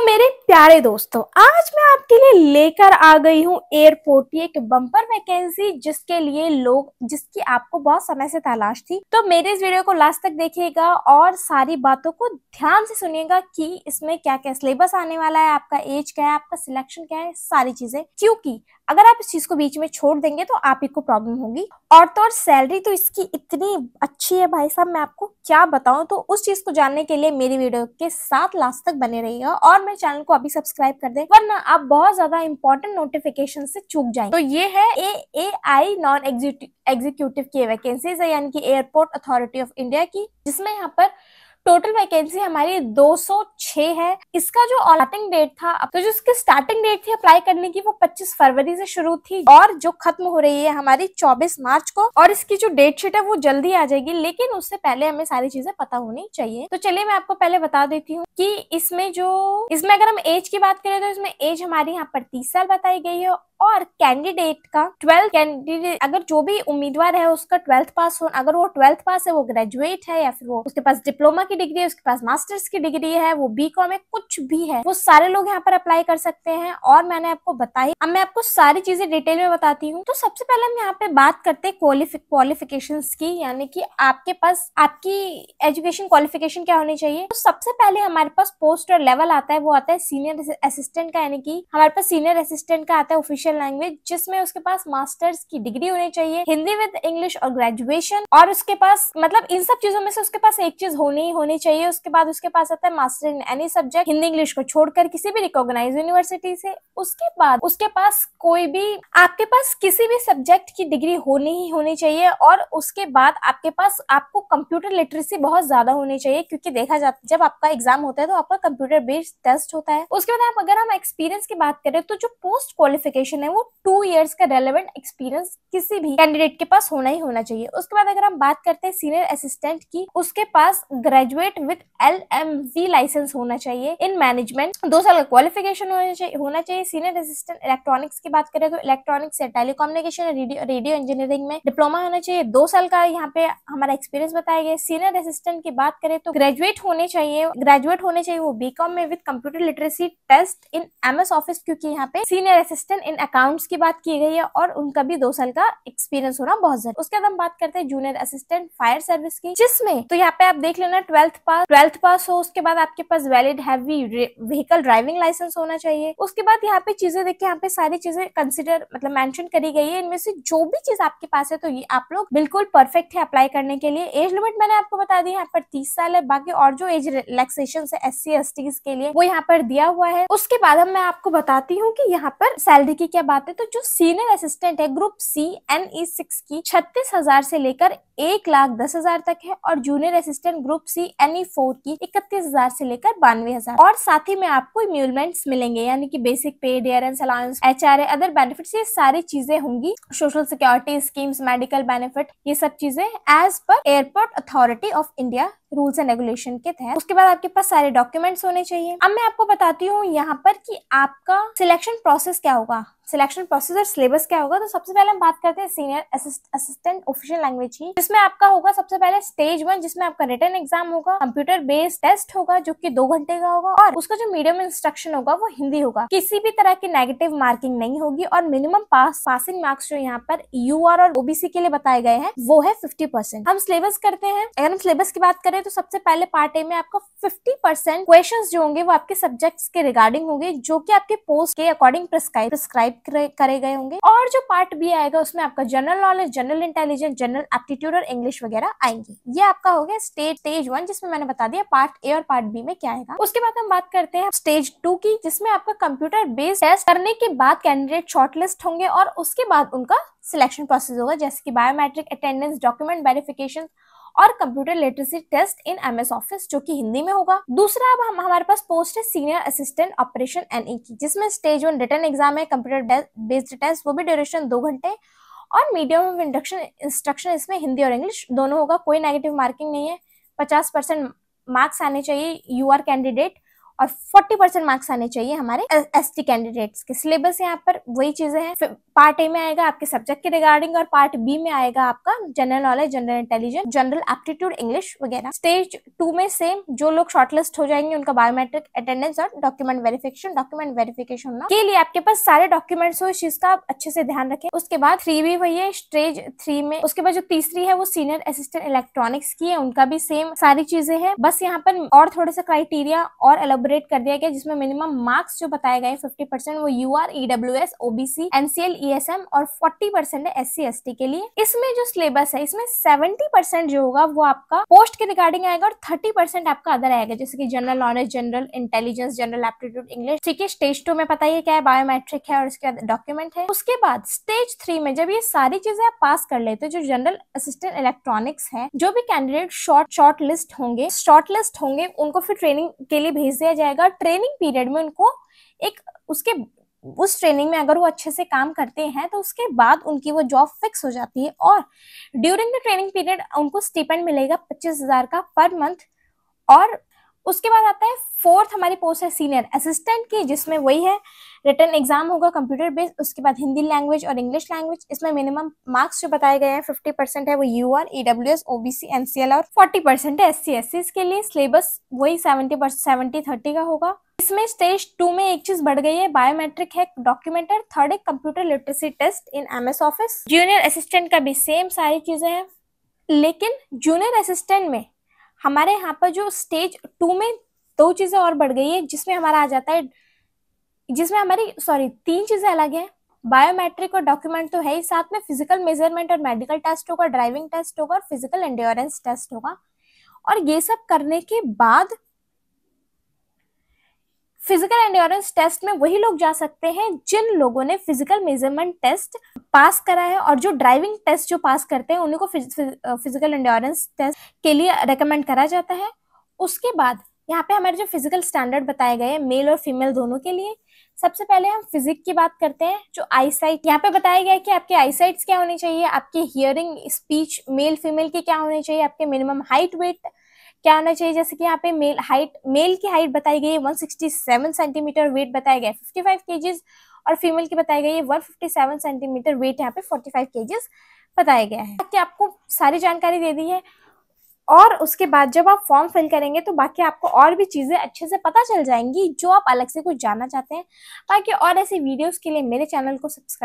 मेरे प्यारे दोस्तों, आज मैं आपके लिए लेकर आ गई हूँ एयरपोर्ट की एक बम्पर वैकेंसी जिसकी आपको बहुत समय से तलाश थी। तो मेरे इस वीडियो को लास्ट तक देखिएगा और सारी बातों को ध्यान से सुनिएगा कि इसमें क्या क्या सिलेबस आने वाला है, आपका एज क्या है, आपका सिलेक्शन क्या है, सारी चीजें। क्योंकि अगर आप इस चीज को बीच में छोड़ देंगे तो आप ही को प्रॉब्लम होगी। और तो और सैलरी तो इसकी इतनी अच्छी है भाई साहब, मैं आपको क्या बताऊं। तो उस चीज को जानने के लिए मेरी वीडियो के साथ लास्ट तक बने रहिएगा और मेरे चैनल को अभी सब्सक्राइब कर दें, वरना आप बहुत ज्यादा इंपॉर्टेंट नोटिफिकेशन से चूक जाएंगे। तो ये है AAI नॉन एग्जीक्यूटिव की वैकेंसीज है, यानी कि एयरपोर्ट अथॉरिटी ऑफ इंडिया की, जिसमें यहाँ पर टोटल वैकेंसी हमारी 206 है। इसका जो स्टार्टिंग डेट था, तो जो इसकी स्टार्टिंग डेट थी अप्लाई करने की, वो 25 फरवरी से शुरू थी और जो खत्म हो रही है हमारी 24 मार्च को। और इसकी जो डेट शीट है वो जल्दी आ जाएगी, लेकिन उससे पहले हमें सारी चीजें पता होनी चाहिए। तो चलिए मैं आपको पहले बता देती हूँ कि इसमें अगर हम एज की बात करें तो इसमें एज हमारी यहाँ पर 30 साल बताई गई है। और कैंडिडेट का 12 कैंडिडेट, अगर जो भी उम्मीदवार है उसका 12th पास हो, अगर वो 12th पास है, वो ग्रेजुएट है या फिर वो उसके पास डिप्लोमा की डिग्री है, उसके पास मास्टर्स की डिग्री है, वो बीकॉम है, कुछ भी है, वो सारे लोग यहाँ पर अप्लाई कर सकते हैं। और मैंने आपको बताई, अब मैं आपको सारी चीजें डिटेल में बताती हूँ। तो सबसे पहले हम यहाँ पे बात करते हैं क्वालिफिकेशंस की, यानी कि आपके पास आपकी एजुकेशन क्वालिफिकेशन क्या होनी चाहिए। तो सबसे पहले हमारे पास पोस्ट और लेवल आता है, वो आता है सीनियर असिस्टेंट का, यानी कि हमारे पास सीनियर असिस्टेंट का आता है ऑफिशियल लैंग्वेज, जिसमें उसके पास मास्टर्स की डिग्री होनी चाहिए, हिंदी विद इंग्लिश और ग्रेजुएशन। और उसके पास मतलब इन सब चीजों में से उसके पास एक चीज होनी चाहिए। उसके बाद उसके पास आता है master in any subject, Hindi English को छोड़कर किसी भी रिकॉग्नाइज्ड यूनिवर्सिटी से। उसके बाद उसके पास कोई भी, आपके पास किसी भी सब्जेक्ट की डिग्री होनी चाहिए। और उसके बाद आपको कंप्यूटर लिटरेसी बहुत ज्यादा होनी चाहिए, क्योंकि देखा जाता है जब आपका एग्जाम होता है तो आपका कंप्यूटर बेस्ड टेस्ट होता है। उसके बाद अगर हम एक्सपीरियंस की बात करें तो जो पोस्ट क्वालिफिकेशन है वो 2 इयर्स का रेलेवेंट एक्सपीरियंस किसी भी कैंडिडेट के पास होना ही होना चाहिए। उसके बाद अगर हम बात करते हैं सीनियर असिस्टेंट की, उसके पास ग्रेजुएट विद LMV लाइसेंस होना चाहिए इन मैनेजमेंट, 2 साल का क्वालिफिकेशन होना चाहिए। सीनियर असिस्टेंट इलेक्ट्रॉनिक्स की बात करें तो इलेक्ट्रॉनिक्स या टेलीकम्युनिकेशन, रेडियो इंजीनियरिंग में डिप्लोमा होना चाहिए, 2 साल का यहाँ पे हमारा एक्सपीरियंस बताया गया। सीनियर असिस्टेंट की बात करें तो ग्रेजुएट होने चाहिए वो बीकॉम में with computer literacy test in MS office, क्योंकि यहाँ पे सीनियर असिस्टेंट इन अकाउंट्स की बात की गई है और उनका भी 2 साल का एक्सपीरियंस होना बहुत जरूरी। उसके बाद हम बात करते हैं जूनियर असिस्टेंट फायर सर्विस की, जिसमें तो यहाँ पे आप देख लेना 12th पास हो। उसके बाद आपके पास valid heavy vehicle driving license होना चाहिए। उसके बाद यहाँ पे चीजें देखिए, यहाँ पे सारी चीजें कंसिडर मतलब मेंशन करी गई है। इनमें से जो भी चीज आपके पास है तो ये आप लोग बिल्कुल परफेक्ट है अप्लाई करने के लिए। एज लिमिट मैंने आपको बता दी, यहाँ पर 30 साल है। बाकी और जो एज रिलैक्सेशन है SC ST के लिए वो यहाँ पर दिया हुआ है। उसके बाद अब मैं आपको बताती हूँ कि यहाँ पर सैलरी की क्या बात है। तो जो सीनियर असिस्टेंट है ग्रुप C NE6 की 36,000 से लेकर 1,10,000 तक है, और junior assistant group C NE4 की 31,000 से लेकर 92,000। और साथ ही में आपको इम्यूलमेंट्स मिलेंगे, यानी कि basic pay, dearness allowance, HRA, other benefits, ये सारी चीजें होंगी। Social security schemes, medical benefit, ये सब चीजें as per airport authority of India rules and regulation के तहत। उसके बाद आपके पास सारे डॉक्यूमेंट्स होने चाहिए। अब मैं आपको बताती हूँ यहाँ पर कि आपका सिलेक्शन प्रोसेस क्या होगा, सिलेक्शन प्रोसेस और सिलेबस क्या होगा। तो सबसे पहले हम बात करते हैं सीनियर असिस्टेंट ऑफिशियल लैंग्वेज की, जिसमें आपका होगा सबसे पहले स्टेज 1, जिसमें आपका रिटन एग्जाम होगा, कंप्यूटर बेस्ड टेस्ट होगा जो कि 2 घंटे का होगा, और उसका जो मीडियम इंस्ट्रक्शन होगा वो हिंदी होगा। किसी भी तरह की नेगेटिव मार्किंग नहीं होगी, और मिनिमम पासिंग मार्क्स जो यहाँ पर UR और OBC के लिए बताए गए हैं वो है 50%। हम सिलेबस करते हैं, अगर हम सिलेबस की बात करें तो सबसे पहले पार्ट ए में आपका 50% क्वेश्चंस जो होंगे वो आपके सब्जेक्ट्स के रिगार्डिंग होंगे, जो कि आपके पोस्ट के अकॉर्डिंग प्रिस्क्राइब करे गए होंगे। और जो पार्ट बी आएगा उसमें आपका general knowledge, general intelligence, general aptitude और इंग्लिश वगैरह आएंगे। ये आपका हो गया स्टेज 1, जिसमें मैंने बता दिया पार्ट ए और पार्ट बी में क्या आएगा। उसके बाद हम बात करते हैं स्टेज 2 की, जिसमें आपका कंप्यूटर बेस्ड टेस्ट करने के बाद कैंडिडेट शॉर्टलिस्ट होंगे और उसके बाद उनका सिलेक्शन प्रोसेस होगा, जैसे कि बायोमेट्रिक, अटेंडेंस, डॉक्यूमेंट वेरिफिकेशन और computer literacy test in MS office, जो कि हिंदी में होगा। दूसरा अब हमारे पास पोस्ट है सीनियर असिस्टेंट ऑपरेशन NE की, जिसमें स्टेज 1 रिटन एग्जाम है, कंप्यूटर बेस्ड टेस्ट, वो भी ड्यूरेशन 2 घंटे, और मीडियम ऑफ इंस्ट्रक्शन इसमें हिंदी और इंग्लिश दोनों होगा। कोई नेगेटिव मार्किंग नहीं है, 50% मार्क्स आने चाहिए UR कैंडिडेट। और 40% मार्क्स आने चाहिए हमारे एसटी कैंडिडेट्स के। सिलेबस यहाँ पर वही चीजें हैं। पार्ट ए में आएगा आपके सब्जेक्ट के रिगार्डिंग और पार्ट बी में आएगा आपका general knowledge, general intelligence, general aptitude, English वगैरह। स्टेज 2 में सेम, जो लोग शॉर्टलिस्ट हो जाएंगे उनका बायोमेट्रिक अटेंडेंस और डॉक्यूमेंट वेरिफिकेशन होना के लिए आपके पास सारे डॉक्यूमेंट्स हो, इस चीज का अच्छे से ध्यान रखें। उसके बाद 3B वही है स्टेज 3 में। उसके बाद जो तीसरी है वो सीनियर असिस्टेंट इलेक्ट्रॉनिक्स की है, उनका भी सेम सारी चीजें हैं। बस यहाँ पर और थोड़े से क्राइटेरिया और एलोबरेट कर दिया गया, जिसमें मिनिमम मार्क्स जो बताए गए 50% वो UR, EWS, OBC, NCL, ESM और 40% है SC ST के लिए। इसमें जो सिलेबस है इसमें 70% जो होगा वो आपका पोस्ट के रिगार्डिंग आएगा और 30% आपका अदर आएगा, जैसे कि general knowledge, general intelligence, general aptitude, English. ठीक है, स्टेज 2 में पता ही क्या है, बायोमेट्रिक है और उसके बाद डॉक्यूमेंट है। उसके बाद स्टेज 3 में जब ये सारी चीजें आप पास कर लेते हो, जो जनरल असिस्टेंट इलेक्ट्रॉनिक्स है, जो भी कैंडिडेट शॉर्ट लिस्ट होंगे उनको फिर ट्रेनिंग के लिए भेज दिया जाएगा। ट्रेनिंग पीरियड में उनको उस ट्रेनिंग में अगर वो अच्छे से काम करते हैं तो उसके बाद उनकी वो जॉब फिक्स हो जाती है और ड्यूरिंग द ट्रेनिंग पीरियड उनको स्टिपेंड मिलेगा 25,000 का पर मंथ। और उसके बाद आता है 4th हमारी पोस्ट है सीनियर असिस्टेंट की, जिसमें वही है रिटन एग्जाम होगा कंप्यूटर बेस्ड। उसके बाद हिंदी लैंग्वेज और इंग्लिश लैंग्वेज। इसमें मिनिमम मार्क्स जो बताए गए हैं 50% है वो UR, EWS, OBC, NCL और 40% है SC SC के लिए। सिलेबस वही 70-30 का होगा। इसमें स्टेज 2 में एक चीज बढ़ गई है, बायोमेट्रिक है, डॉक्यूमेंटर, थर्ड है computer literacy test in MS office. Junior assistant का भी सेम सारी चीजें हैं, लेकिन जूनियर असिस्टेंट में हमारे यहाँ पर जो स्टेज 2 में 2 चीजें और बढ़ गई है, जिसमें हमारा आ जाता है, जिसमें हमारी 3 चीजें अलग हैं। बायोमेट्रिक और डॉक्यूमेंट तो है ही, साथ में फिजिकल मेजरमेंट और मेडिकल टेस्ट होगा, ड्राइविंग टेस्ट होगा और फिजिकल एंड्योरेंस टेस्ट होगा। और ये सब करने के बाद फिजिकल एंड्योरेंस टेस्ट में वही लोग जा सकते हैं जिन लोगों ने फिजिकल मेजरमेंट टेस्ट पास करा है, और जो ड्राइविंग टेस्ट जो पास करते हैं उन्हीं को फिजिकल एंड्योरेंस टेस्ट के लिए रेकमेंड करा जाता है। उसके बाद यहाँ पे हमारे जो फिजिकल स्टैंडर्ड बताए गए हैं मेल और फीमेल दोनों के लिए। सबसे पहले हम फिजिक की बात करते हैं। जो आईसाइट यहाँ पे बताया गया है कि आपके आईसाइट्स क्या होनी चाहिए, आपके हियरिंग, स्पीच मेल फीमेल की क्या होनी चाहिए, आपके मिनिमम हाइट वेट क्या होना चाहिए। जैसे कि यहाँ पे मेल की हाइट बताई गई है 167 सेंटीमीटर, वेट बताया गया है 55 kgs और फीमेल की बताई गई है 157 सेंटीमीटर, वेट यहाँ पे 45 kgs बताया गया है। बाकी आपको सारी जानकारी दे दी है और उसके बाद जब आप फॉर्म फिल करेंगे तो बाकी आपको और भी चीजें अच्छे से पता चल जाएंगी जो आप अलग से कुछ जानना चाहते हैं। बाकी और ऐसी वीडियोस के लिए मेरे चैनल को सब्सक्राइब